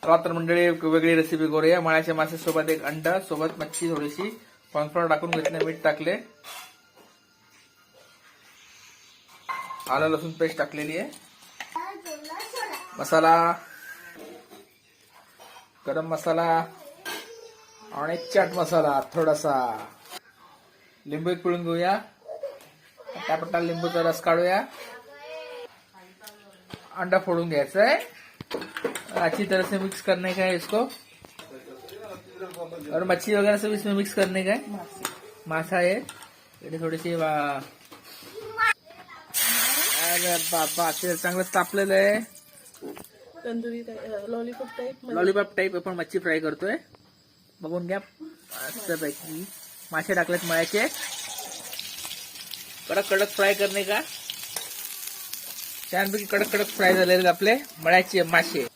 चला तर मंडळी एक वेगळी रेसिपी करूया. मळ्याच्या मासेसोबत एक अंडा, सोबत मच्छी थोडीशी कॉर्नफ्लॉवर टाकून घेतले, मीठ टाकले, आलं लसूण पेस्ट टाकलेली आहे, मसाला, गरम मसाला आणि चाट मसाला थोडासा, लिंबू एक पिळून घेऊया, पटापटा लिंबूचा रस काढूया, अंडा फोडून घ्यायचा है, अच्छी तरह से मिक्स करने का है इसको, और मच्छी वगैरह सब इसमें मिक्स करने का है. मासा है इथे थोडीशी अरे बाबा ते चांगलं तापलेलं आहे. तंदुरी लॉलीपॉप टाईप आपण मच्छी फ्राय करतोय. बघून घ्या मस्तपैकी. मासे टाकलेत मळ्याचे, कडक कडक फ्राय करणे का. छानपैकी कडक कडक फ्राय झालेले आपले मळ्याचे मासे.